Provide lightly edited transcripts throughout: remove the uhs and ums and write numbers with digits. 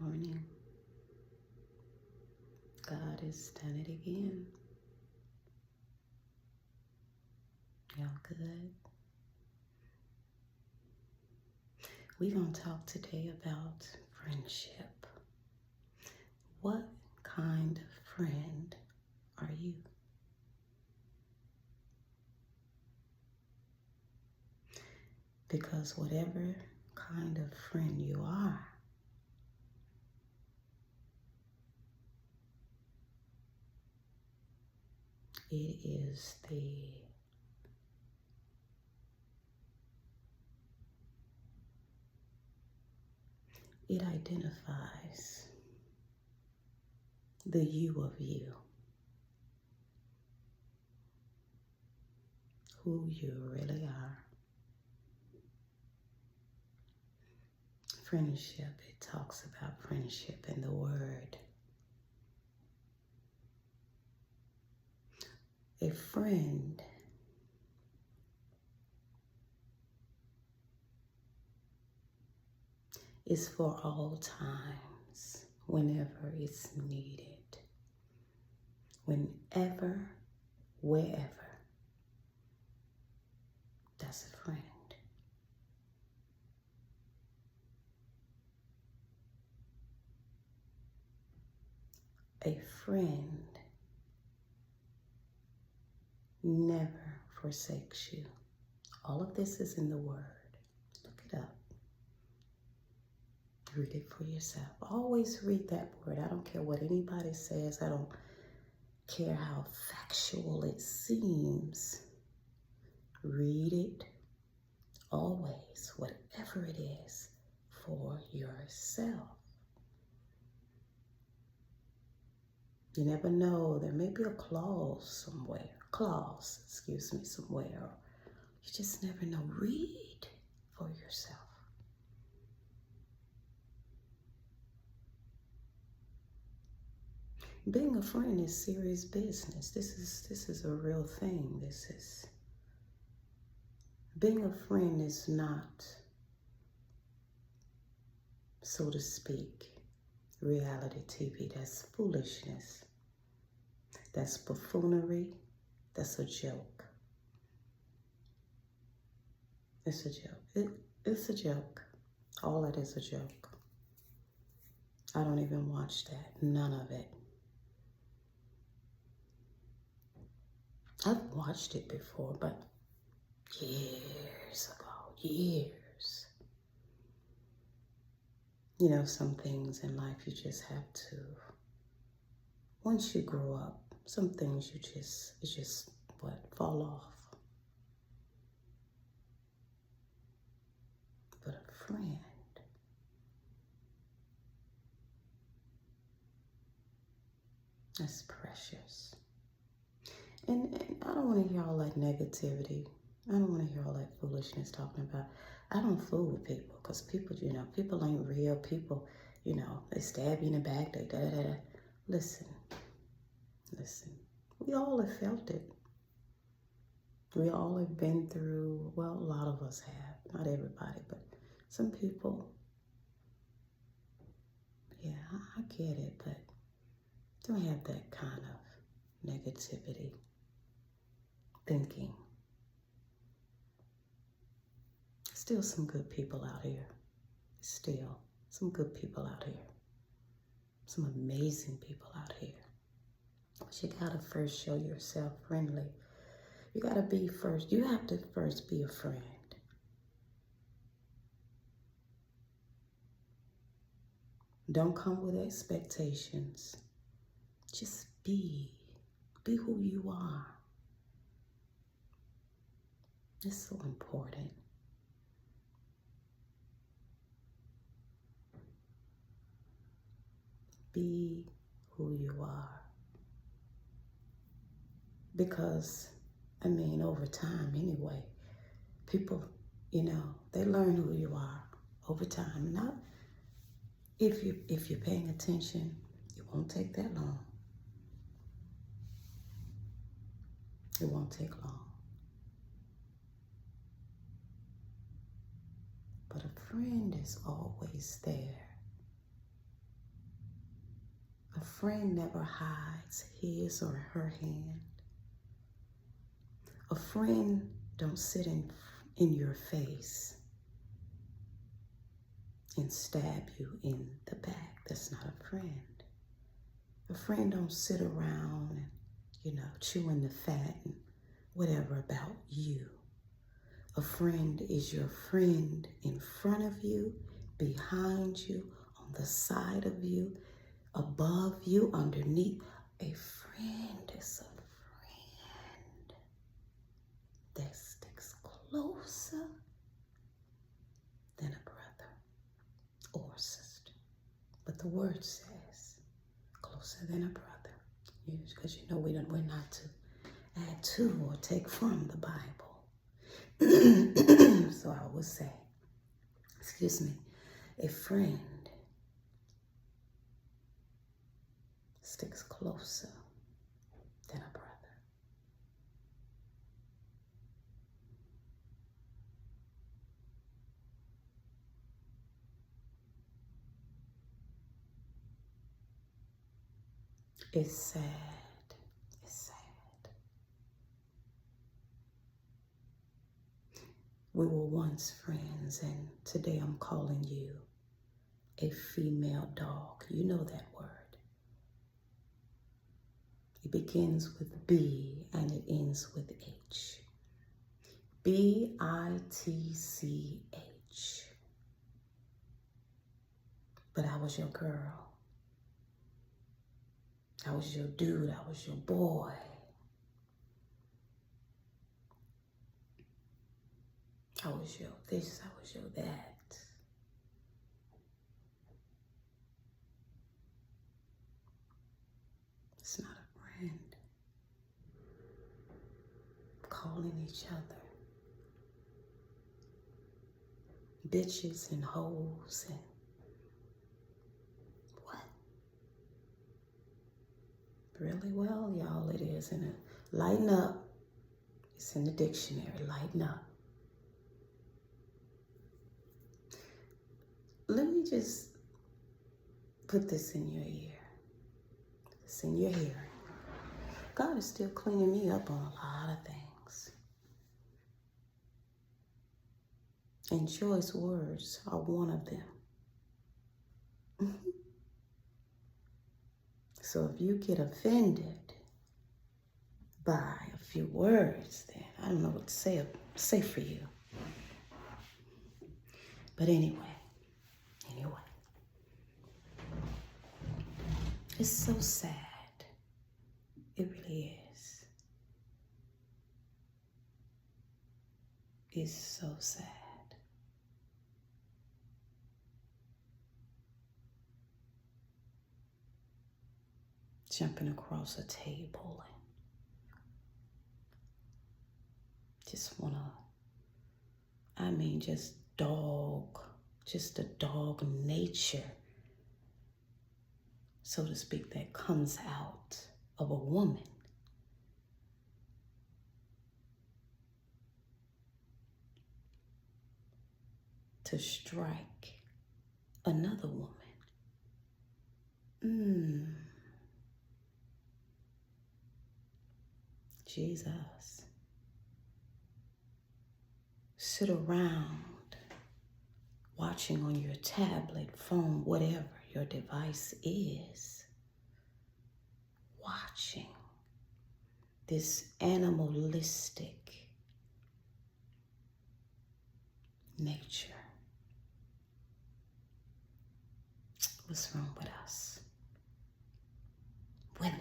morning. God has done it again. Y'all good? We're going to talk today about friendship. What kind of friend are you? Because whatever kind of friend you are, it is it identifies the you of you, who you really are. Friendship, it talks about friendship in the word. A friend is for all times, whenever it's needed, whenever, wherever. That's a friend. A friend never forsakes you. All of this is in the word. Look it up. Read it for yourself. Always read that word. I don't care what anybody says. I don't care how factual it seems. Read it always, whatever it is, for yourself. You never know. There may be a clause somewhere. Somewhere. You just never know. Read for yourself. Being a friend is serious business. This is a real thing. Being a friend is not, so to speak, reality TV. That's foolishness. That's buffoonery. That's a joke. It's a joke. It's a joke. All that is a joke. I don't even watch that. None of it. I've watched it before, but years ago. Years. You know, some things in life you just have to, once you grow up, some things fall off. But a friend, that's precious. And I don't want to hear all that negativity. I don't want to hear all that foolishness talking about. I don't fool with people because people, people ain't real. People, they stab you in the back. They da-da-da-da. Listen. We all have felt it. We all have been through, well, a lot of us have. Not everybody, but some people. Yeah, I get it, but don't have that kind of negativity thinking. Still some good people out here. Still some good people out here. Some amazing people out here. But you gotta first show yourself friendly. You gotta be first. You have to first be a friend. Don't come with expectations. Just be. Be who you are. It's so important. Be who you are. Because, over time anyway, people, they learn who you are over time. Not if you're paying attention, it won't take that long. It won't take long. But a friend is always there. friend never hides his or her hand. A friend don't sit in your face and stab you in the back. That's not a friend. A friend don't sit around and, chewing the fat and whatever about you. A friend is your friend in front of you, behind you, on the side of you, above you, underneath. A friend is a friend that sticks closer than a brother or sister. But the word says closer than a brother. Because we're not to add to or take from the Bible. So I would say, a friend sticks closer than a brother. It's sad. It's sad. We were once friends, and today I'm calling you a female dog. You know that word. It begins with B and it ends with H. BITCH. But I was your girl. I was your dude. I was your boy. I was your this. I was your that. It's not a friend. Calling each other bitches and hoes and what? Really? Well, y'all, it is. And lighten up. It's in the dictionary. Lighten up. Let me just put this in your ear. It's in your hearing. God is still cleaning me up on a lot of things. And Joy's words are one of them. So if you get offended by a few words, then I don't know what to say for you. But anyway. It's so sad. It really is. It's so sad. Jumping across a table and just just a dog nature, so to speak, that comes out of a woman. To strike another woman. Jesus. Sit around watching on your tablet, phone, whatever your device is, watching this animalistic nature. What's wrong with us? Women.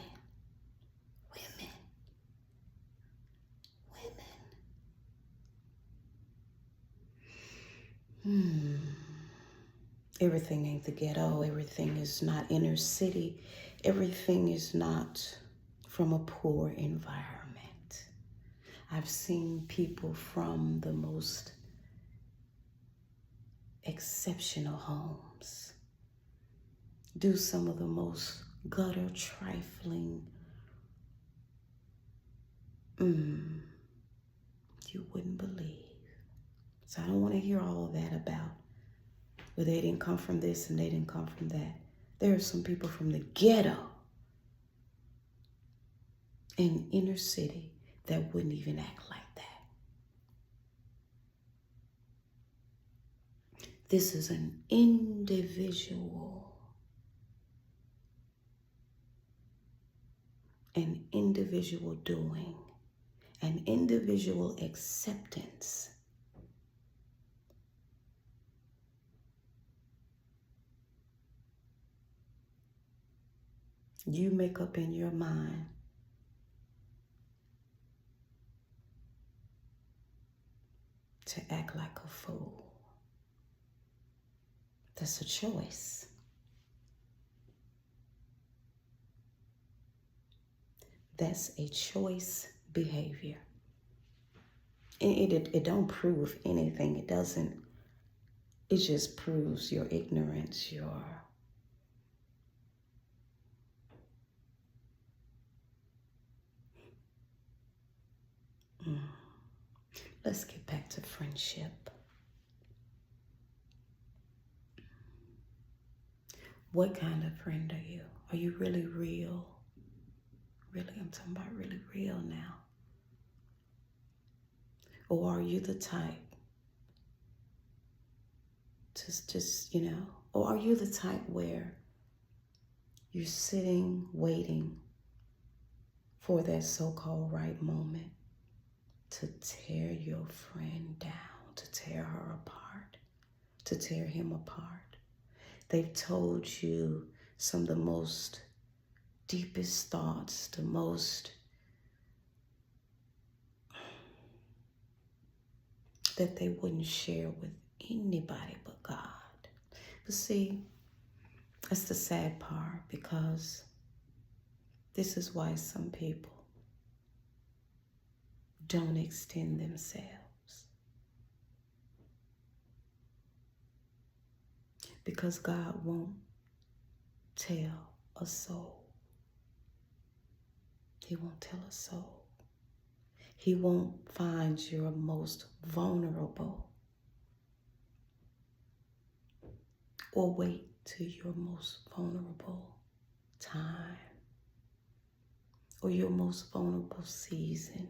Everything ain't the ghetto. Everything is not inner city. Everything is not from a poor environment. I've seen people from the most exceptional homes do some of the most gutter trifling, you wouldn't believe. So I don't want to hear all of that about, well, they didn't come from this and they didn't come from that. There are some people from the ghetto in inner city that wouldn't even act like that. This is an individual doing, an individual acceptance. You make up in your mind to act like a fool. That's a choice. That's a choice behavior. It don't prove anything. It doesn't. It just proves your ignorance, your Let's get back to friendship. What kind of friend are you? Are you really real? Really, I'm talking about really real now. Or are you the type or are you the type where you're sitting, waiting for that so-called right moment to tear your friend down, to tear her apart, to tear him apart? They've told you some of the most deepest thoughts, the most that they wouldn't share with anybody but God. But see, that's the sad part, because this is why some people don't extend themselves. Because God won't tell a soul. He won't tell a soul. He won't find your most vulnerable or wait to your most vulnerable time or your most vulnerable season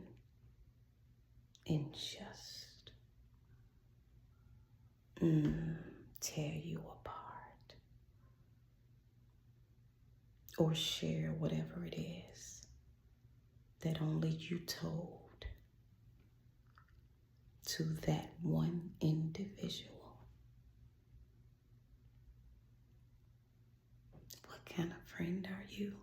and just tear you apart or share whatever it is that only you told to that one individual. What kind of friend are you?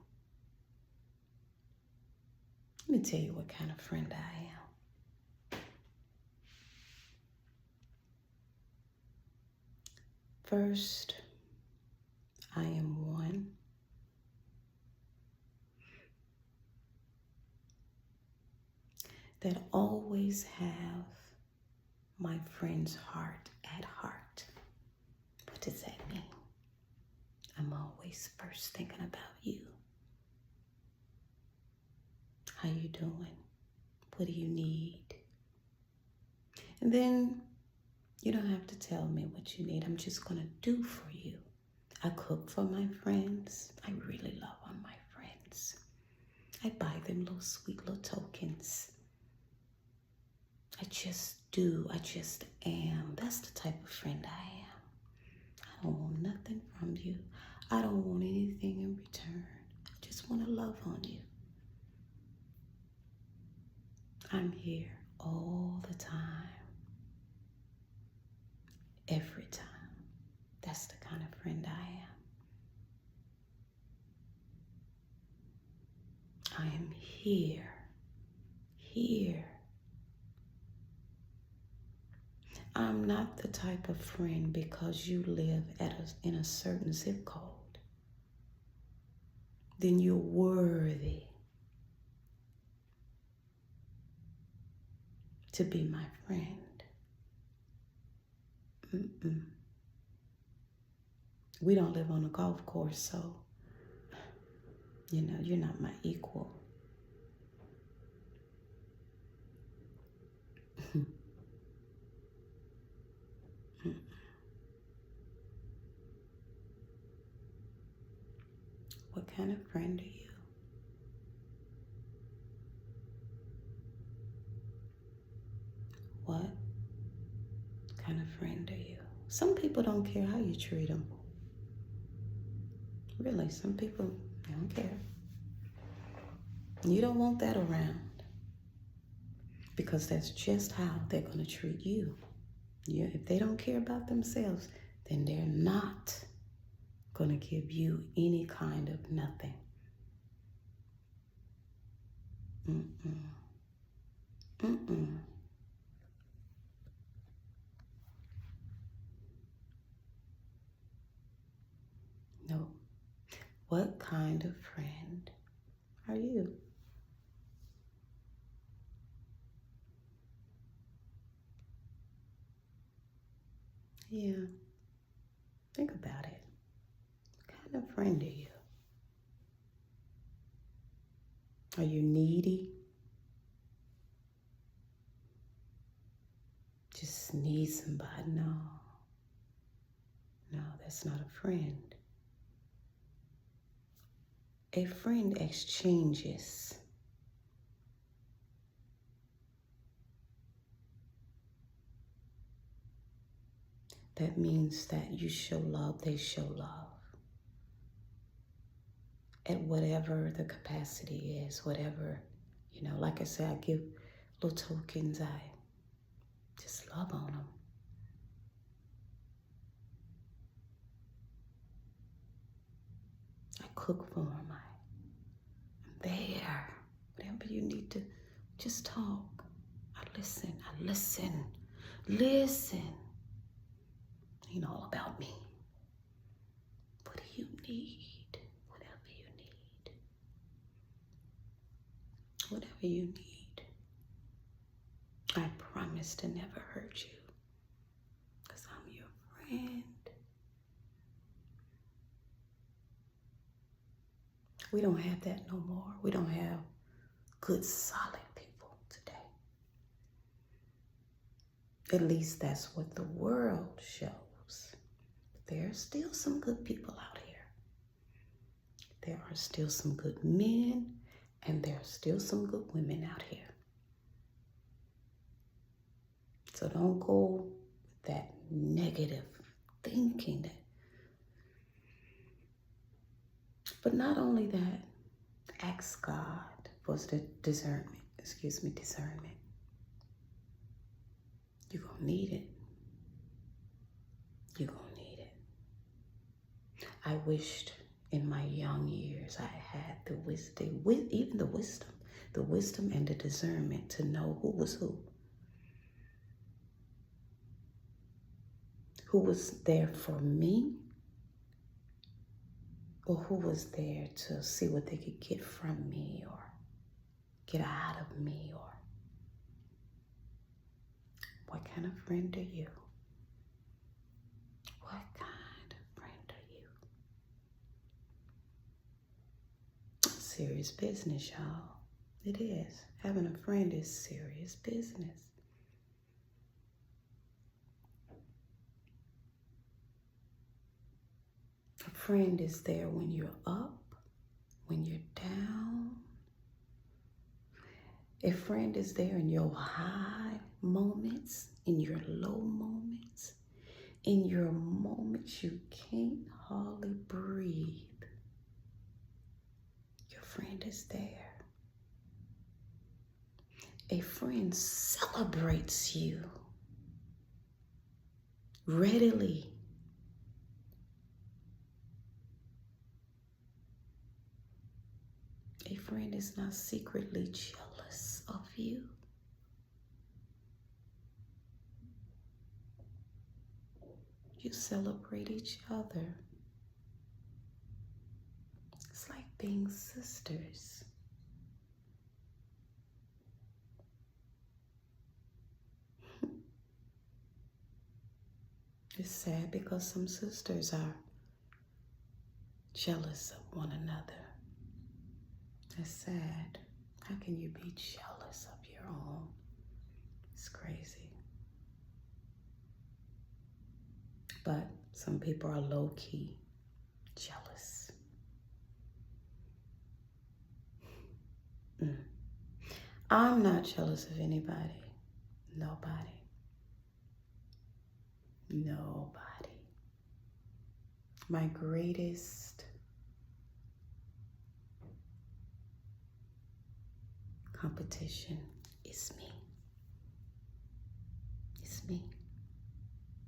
Let me tell you what kind of friend I am. First, I am one that always have my friend's heart at heart. What does that mean? I'm always first thinking about you. How you doing? What do you need? And then you don't have to tell me what you need. I'm just gonna do for you. I cook for my friends. I really love on my friends. I buy them little sweet little tokens. I just do. I just am. That's the type of friend I am. I don't want nothing from you. I don't want anything in return. I just want to love on you. I'm here all the time. Every time. That's the kind of friend I am. I am here. I'm not the type of friend because you live in a certain zip code, then you're worthy to be my friend. We don't live on a golf course, so, you're not my equal. What kind of friend are you? Some people don't care how you treat them. Really, some people, they don't care. You don't want that around, because that's just how they're going to treat you. If they don't care about themselves, then they're not going to give you any kind of nothing. Mm-mm. Mm-mm. No. What kind of friend are you? Yeah, think about it. What kind of friend are you? Are you needy? Just need somebody? No. No, that's not a friend. A friend exchanges. That means that you show love, they show love. At whatever the capacity is, whatever, like I said, I give little tokens, I just love on them. I cook for them, I'm there. Whatever you need to, just talk. I listen. Ain't all about me. What do you need? Whatever you need. Whatever you need. I promise to never hurt you, because I'm your friend. We don't have that no more. We don't have good, solid people today. At least that's what the world shows. There are still some good people out here. There are still some good men, and there are still some good women out here. So don't go with that negative thinking. But not only that, ask God for the discernment. Discernment. You're going to need it. You're going to need it. I wished in my young years I had the wisdom, the wisdom and the discernment to know who was who. Who was there for me, or who was there to see what they could get from me or get out of me, or what kind of friend are you? What kind of friend are you? Serious business, y'all. It is. Having a friend is serious business. A friend is there when you're up, when you're down. A friend is there in your high moments, in your low moments, in your moments you can't hardly breathe. Your friend is there. A friend celebrates you readily. A friend is not secretly jealous of you. You celebrate each other. It's like being sisters. It's sad because some sisters are jealous of one another. That's sad. How can you be jealous of your own? It's crazy. But some people are low-key jealous. I'm not jealous of anybody. Nobody. My greatest competition is me. It's me,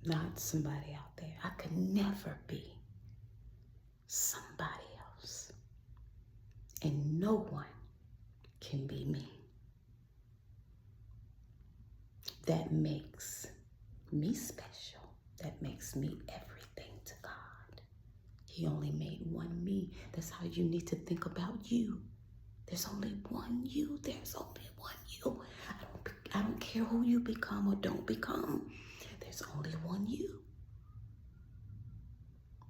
not somebody out there. I could never be somebody else. And no one can be me. That makes me special. That makes me everything to God. He only made one me. That's how you need to think about you. There's only one you. There's only one you. I don't care who you become or don't become. There's only one you.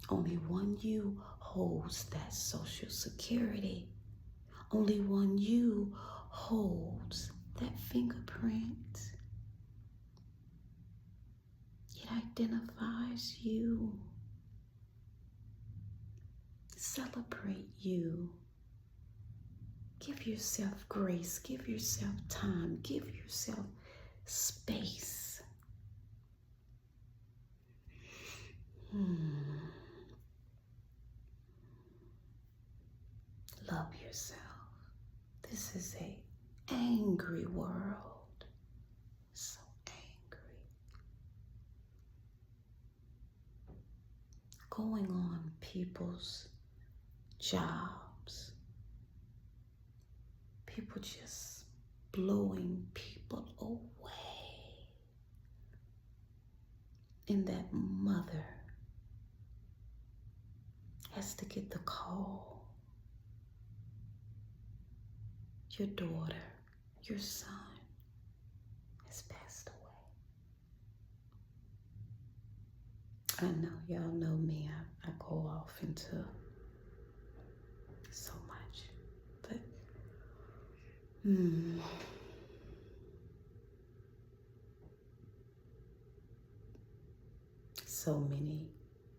Only one you holds that Social Security. Only one you holds that fingerprint. It identifies you. Celebrate you. Give yourself grace. Give yourself time. Give yourself space. Love yourself. This is an angry world. So angry. Going on people's jobs. People just blowing people away. And that mother has to get the call. Your daughter, your son has passed away. I know, y'all know me. I go off into so much. But, so many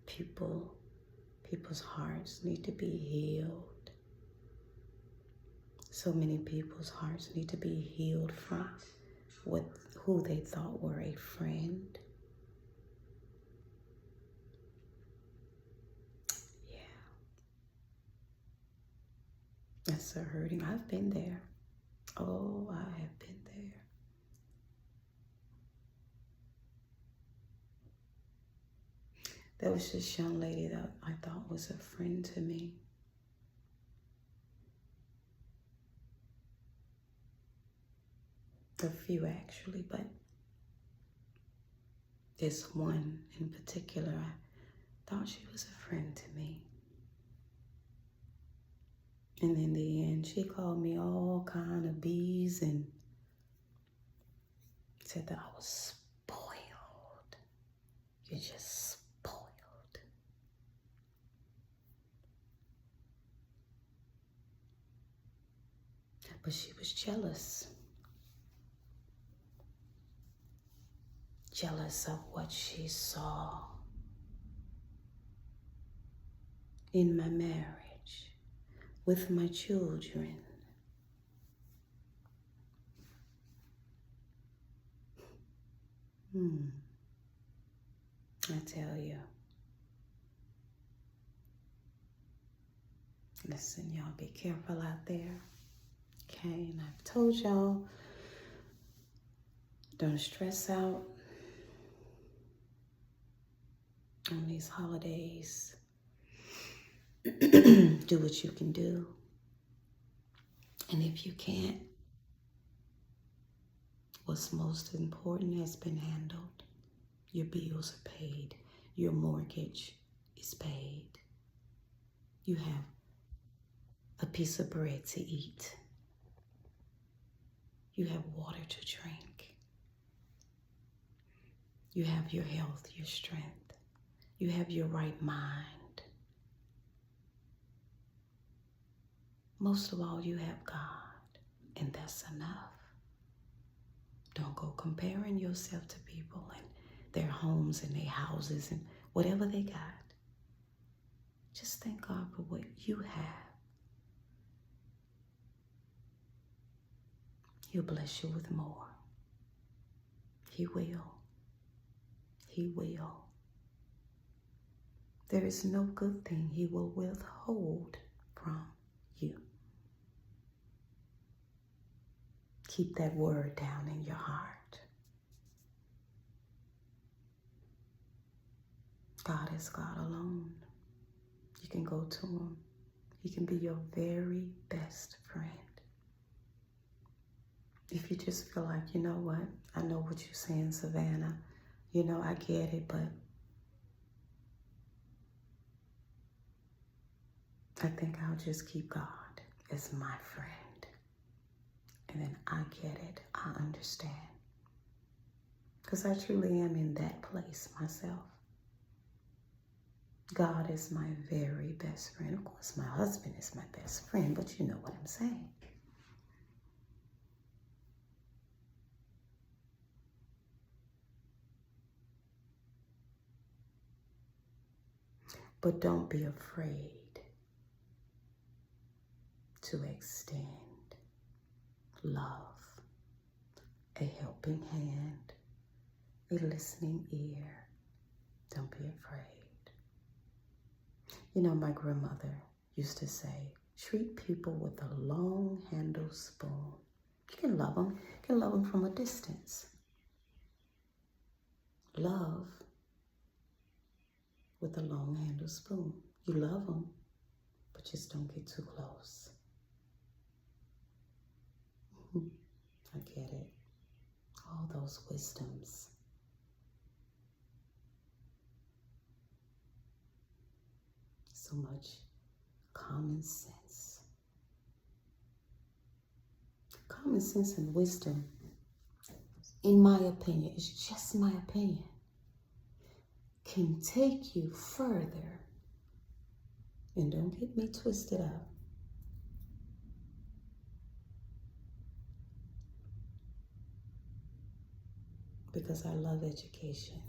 people's hearts need to be healed. So many people's hearts need to be healed from who they thought were a friend. Yeah. That's so hurting. I've been there. Oh, I have been there. There was this young lady that I thought was a friend to me. A few actually, but this one in particular, I thought she was a friend to me. And in the end, she called me all kind of bees and said that I was spoiled. You're just spoiled. But she was jealous. Jealous of what she saw in my marriage, with my children. I tell you. Listen, y'all, be careful out there. Okay, and I've told y'all, don't stress out on these holidays. Do what you can do. And if you can't, what's most important has been handled. Your bills are paid. Your mortgage is paid. You have a piece of bread to eat. You have water to drink. You have your health, your strength. You have your right mind. Most of all, you have God, and that's enough. Don't go comparing yourself to people and their homes and their houses and whatever they got. Just thank God for what you have. He'll bless you with more. He will. He will. there is no good thing he will withhold from you. Keep that word down in your heart. God is God alone. You can go to him. He can be your very best friend. If you just feel like, you know what, I know what you're saying, Savannah. You know, I get it, but I think I'll just keep God as my friend. And then I get it. I understand. Because I truly am in that place myself. God is my very best friend. Of course, my husband is my best friend, but you know what I'm saying. But don't be afraid to extend love, a helping hand, a listening ear. Don't be afraid. You know, my grandmother used to say, treat people with a long-handled spoon. You can love them. You can love them from a distance. Love with a long-handled spoon. You love them, but just don't get too close. I get it. All those wisdoms. So much common sense. Common sense and wisdom, in my opinion, it's just my opinion, can take you further. And don't get me twisted up. Because I love education.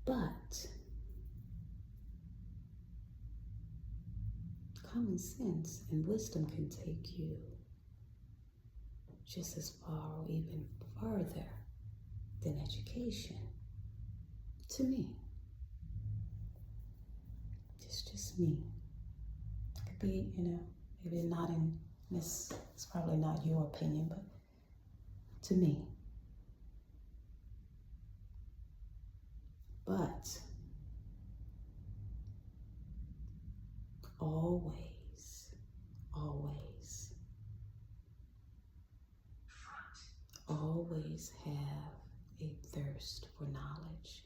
But common sense and wisdom can take you just as far or even further than education. To me. It's just me. It could be, you know, maybe not in this, it's probably not your opinion, but to me. But always, always, always have a thirst for knowledge.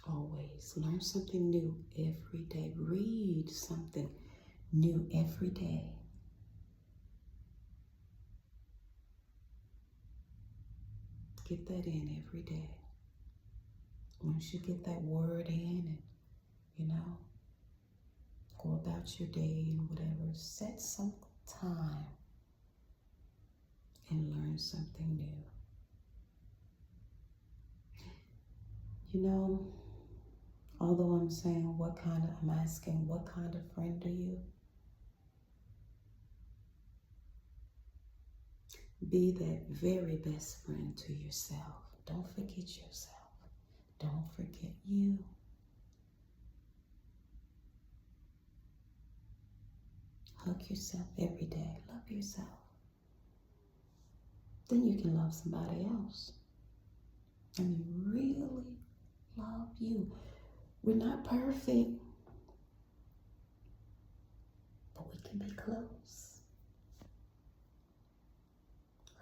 Always learn something new every day. Read something new every day. Get that in every day. Once you get that word in and, you know, go about your day and whatever, set some time and learn something new. You know, although I'm saying I'm asking what kind of friend are you? Be that very best friend to yourself. Don't forget yourself. Don't forget you. Hug yourself every day. Love yourself. Then you can love somebody else. I mean, really love you. We're not perfect, but we can be close.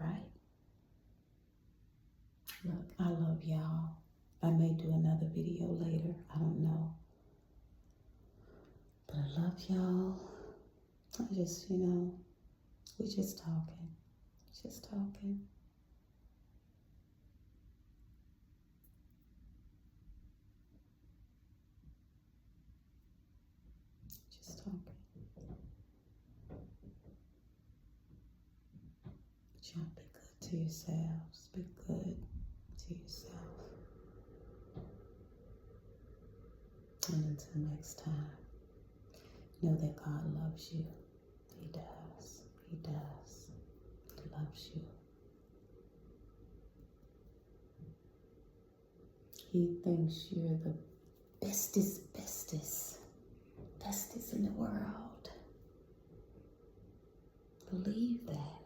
Right? Look, I love y'all. I may do another video later. I don't know. But I love y'all. I just, you know, we're just talking. Just talking. Just talking. But y'all be good to yourselves. Be good to yourself. And until next time, know that God loves you. He does. He does. He loves you. He thinks you're the bestest in the world. Believe that.